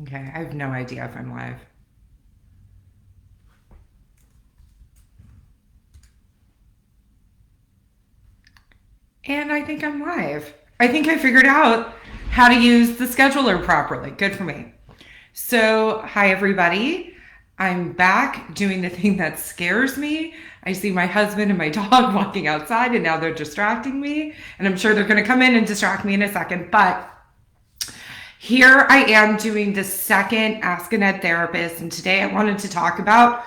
Okay, I have no idea if I'm live. And I think I'm live. I think I figured out how to use the scheduler properly. Good for me. So, hi everybody. I'm back doing the thing that scares me. I see my husband and my dog walking outside, and now they're distracting me. And I'm sure they're going to come in and distract me in a second. But here I am doing the second Ask an Ed Therapist, and today I wanted to talk about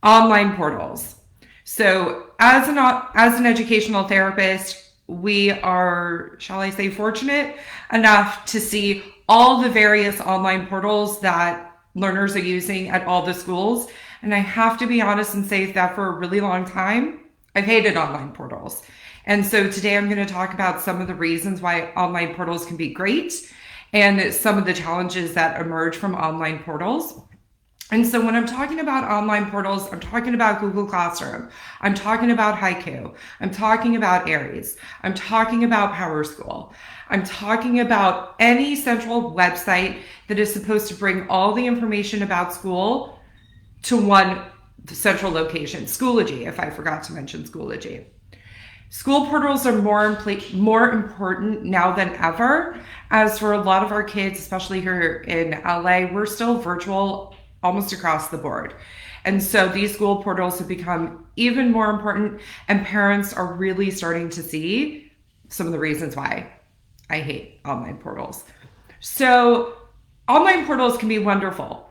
online portals. So, as an educational therapist, we are, shall I say, fortunate enough to see all the various online portals that learners are using at all the schools. And I have to be honest and say that for a really long time, I've hated online portals. And so today I'm going to talk about some of the reasons why online portals can be great and some of the challenges that emerge from online portals. And so when I'm talking about online portals, I'm talking about Google Classroom. I'm talking about Haiku. I'm talking about Aries. I'm talking about Powerschool. I'm talking about any central website that is supposed to bring all the information about school to one central location. Schoology, if I forgot to mention Schoology. School portals are more important now than ever, as for a lot of our kids, especially here in LA, we're still virtual almost across the board. And so these school portals have become even more important, and parents are really starting to see some of the reasons why I hate online portals. So online portals can be wonderful.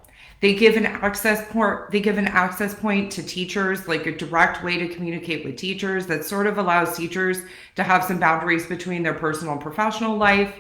They give an access point to teachers, like a direct way to communicate with teachers that sort of allows teachers to have some boundaries between their personal and professional life.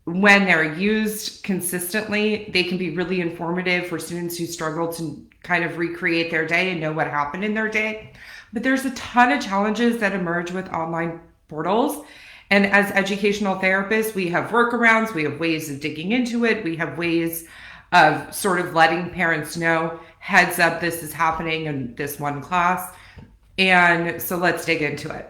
When they're used consistently, they can be really informative for students who struggle to kind of recreate their day and know what happened in their day. But there's a ton of challenges that emerge with online portals. And as educational therapists, we have workarounds, we have ways of digging into it, we have ways of sort of letting parents know, heads up, this is happening in this one class. And so let's dig into it.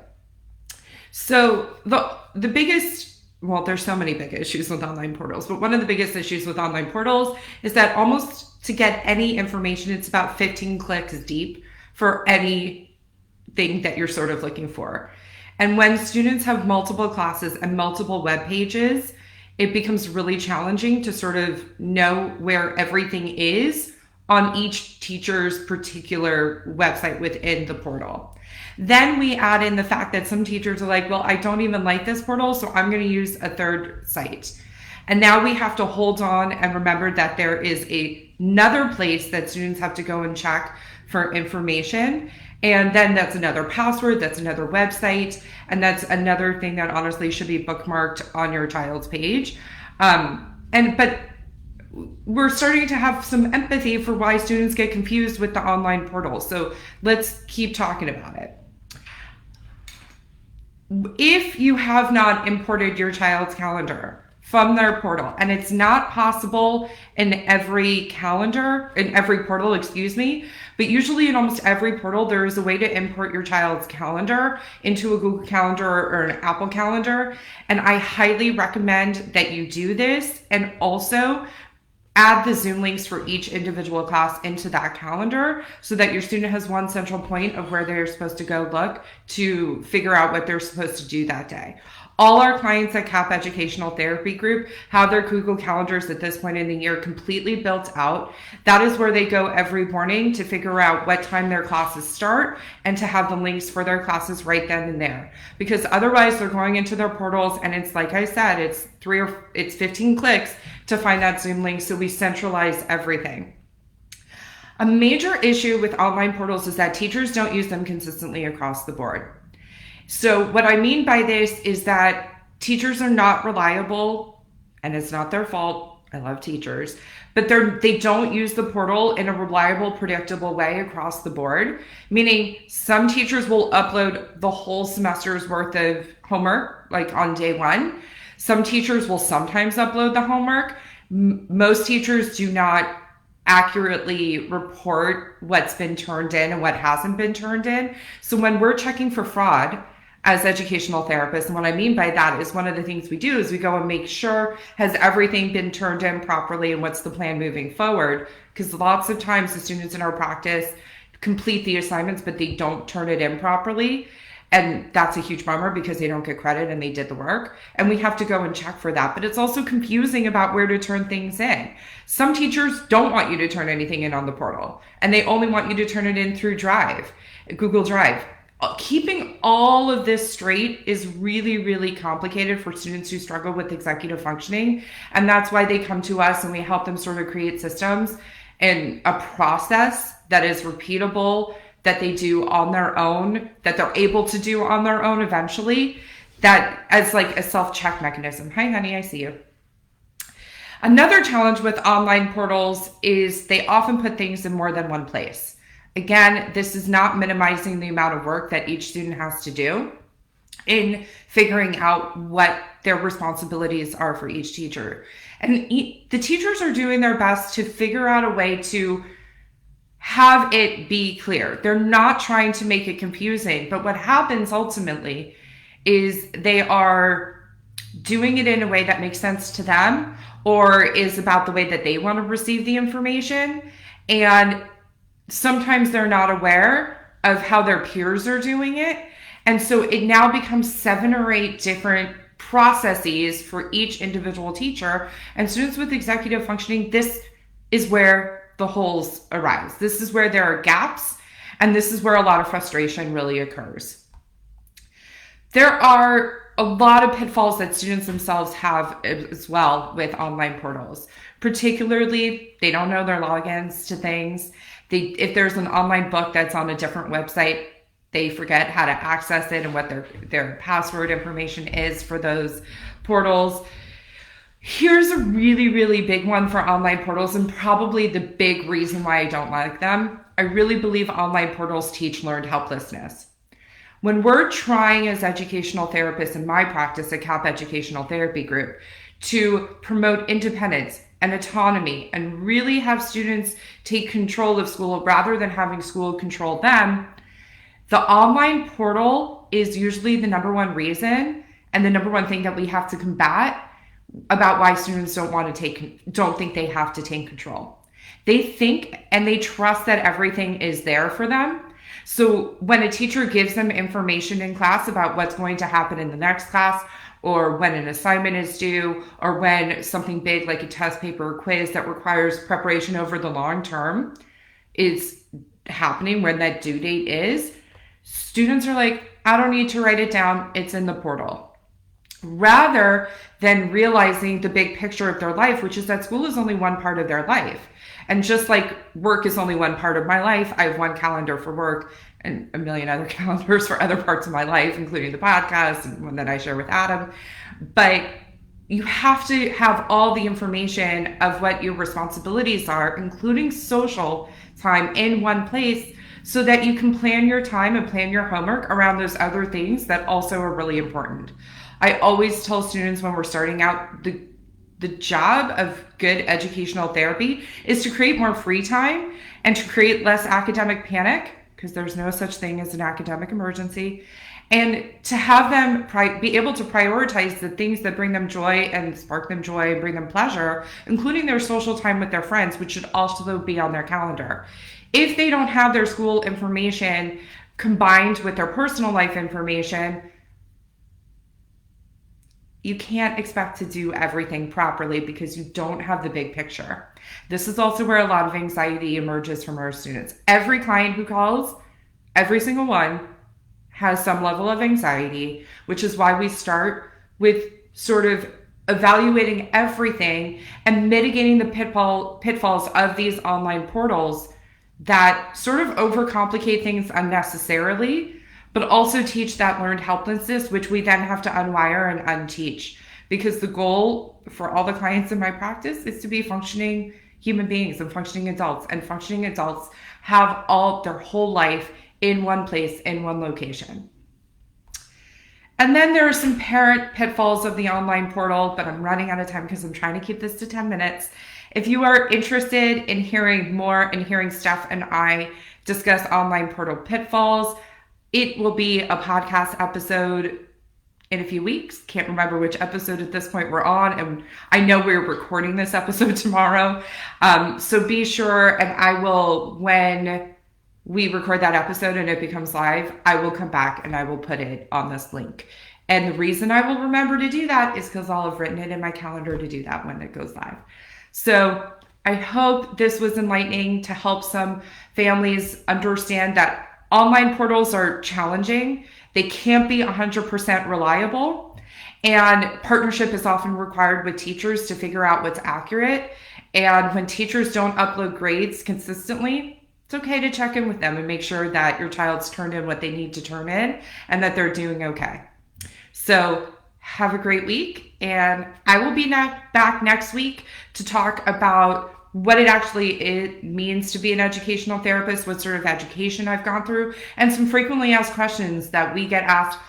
So the biggest, well, there's so many big issues with online portals, but one of the biggest issues with online portals is that almost to get any information, it's about 15 clicks deep for anything that you're sort of looking for. And when students have multiple classes and multiple web pages, it becomes really challenging to sort of know where everything is on each teacher's particular website within the portal. Then we add in the fact that some teachers are like, well, I don't even like this portal, so I'm going to use a third site. And now we have to hold on and remember that there is another place that students have to go and check for information. And then that's another password, that's another website, and that's another thing that honestly should be bookmarked on your child's page. But we're starting to have some empathy for why students get confused with the online portal. So let's keep talking about it. If you have not imported your child's calendar from their portal, and it's not possible in every portal, but usually in almost every portal, there is a way to import your child's calendar into a Google Calendar or an Apple Calendar. And I highly recommend that you do this, and also add the Zoom links for each individual class into that calendar so that your student has one central point of where they're supposed to go look to figure out what they're supposed to do that day. All our clients at CAP Educational Therapy Group have their Google Calendars at this point in the year completely built out. That is where they go every morning to figure out what time their classes start and to have the links for their classes right then and there. Because otherwise they're going into their portals and it's, like I said, it's 15 clicks to find that Zoom link. So we centralize everything. A major issue with online portals is that teachers don't use them consistently across the board. So what I mean by this is that teachers are not reliable, and it's not their fault. I love teachers, but they don't use the portal in a reliable, predictable way across the board, meaning some teachers will upload the whole semester's worth of homework, like on day one. Some teachers will sometimes upload the homework. Most teachers do not accurately report what's been turned in and what hasn't been turned in. So when we're checking for fraud, as educational therapists. And what I mean by that is one of the things we do is we go and make sure, has everything been turned in properly and what's the plan moving forward? Because lots of times the students in our practice complete the assignments, but they don't turn it in properly. And that's a huge bummer because they don't get credit and they did the work. And we have to go and check for that. But it's also confusing about where to turn things in. Some teachers don't want you to turn anything in on the portal, and they only want you to turn it in through Google Drive. Keeping all of this straight is really, really complicated for students who struggle with executive functioning. And that's why they come to us and we help them sort of create systems and a process that is repeatable, that they do on their own, that they're able to do on their own eventually, that as like a self-check mechanism. Hi, honey, I see you. Another challenge with online portals is they often put things in more than one place. Again, this is not minimizing the amount of work that each student has to do in figuring out what their responsibilities are for each teacher. And the teachers are doing their best to figure out a way to have it be clear. They're not trying to make it confusing, but what happens ultimately is they are doing it in a way that makes sense to them or is about the way that they want to receive the information. And sometimes they're not aware of how their peers are doing it. And so it now becomes 7 or 8 different processes for each individual teacher. And students with executive functioning, this is where the holes arise. This is where there are gaps, and this is where a lot of frustration really occurs. There are a lot of pitfalls that students themselves have as well with online portals. Particularly, they don't know their logins to things. If there's an online book that's on a different website, they forget how to access it and what their password information is for those portals. Here's a really, really big one for online portals, and probably the big reason why I don't like them. I really believe online portals teach learned helplessness. When we're trying as educational therapists in my practice at CAP Educational Therapy Group to promote independence and autonomy and really have students take control of school rather than having school control them, the online portal is usually the number one reason and the number one thing that we have to combat about why students don't think they have to take control. They think and they trust that everything is there for them. So when a teacher gives them information in class about what's going to happen in the next class, or when an assignment is due, or when something big like a test paper or quiz that requires preparation over the long term is happening, when that due date is, students are like, I don't need to write it down, it's in the portal. Rather than realizing the big picture of their life, which is that school is only one part of their life. And just like work is only one part of my life, I have one calendar for work and a million other calendars for other parts of my life, including the podcast and one that I share with Adam. But you have to have all the information of what your responsibilities are, including social time, in one place so that you can plan your time and plan your homework around those other things that also are really important. I always tell students when we're starting out, the job of good educational therapy is to create more free time and to create less academic panic, because there's no such thing as an academic emergency, and to have them be able to prioritize the things that bring them joy and spark them joy and bring them pleasure, including their social time with their friends, which should also be on their calendar. If they don't have their school information combined with their personal life information, you can't expect to do everything properly because you don't have the big picture. This is also where a lot of anxiety emerges from our students. Every client who calls, every single one, has some level of anxiety, which is why we start with sort of evaluating everything and mitigating the pitfalls of these online portals that sort of overcomplicate things unnecessarily, but also teach that learned helplessness, which we then have to unwire and unteach. Because the goal for all the clients in my practice is to be functioning human beings and functioning adults. And functioning adults have all their whole life in one place, in one location. And then there are some parent pitfalls of the online portal, but I'm running out of time because I'm trying to keep this to 10 minutes. If you are interested in hearing more and hearing Steph and I discuss online portal pitfalls, It will be a podcast episode in a few weeks. Can't remember which episode at this point we're on. And I know we're recording this episode tomorrow. So be sure, and I will, when we record that episode and it becomes live, I will come back and I will put it on this link. And the reason I will remember to do that is because I'll have written it in my calendar to do that when it goes live. So I hope this was enlightening to help some families understand that online portals are challenging. They can't be 100% reliable. And partnership is often required with teachers to figure out what's accurate. And when teachers don't upload grades consistently, it's okay to check in with them and make sure that your child's turned in what they need to turn in and that they're doing okay. So have a great week. And I will be back next week to talk about what it means to be an educational therapist, what sort of education I've gone through, and some frequently asked questions that we get asked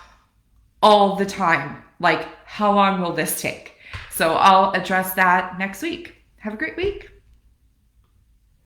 all the time, like how long will this take? So I'll address that next week. Have a great week.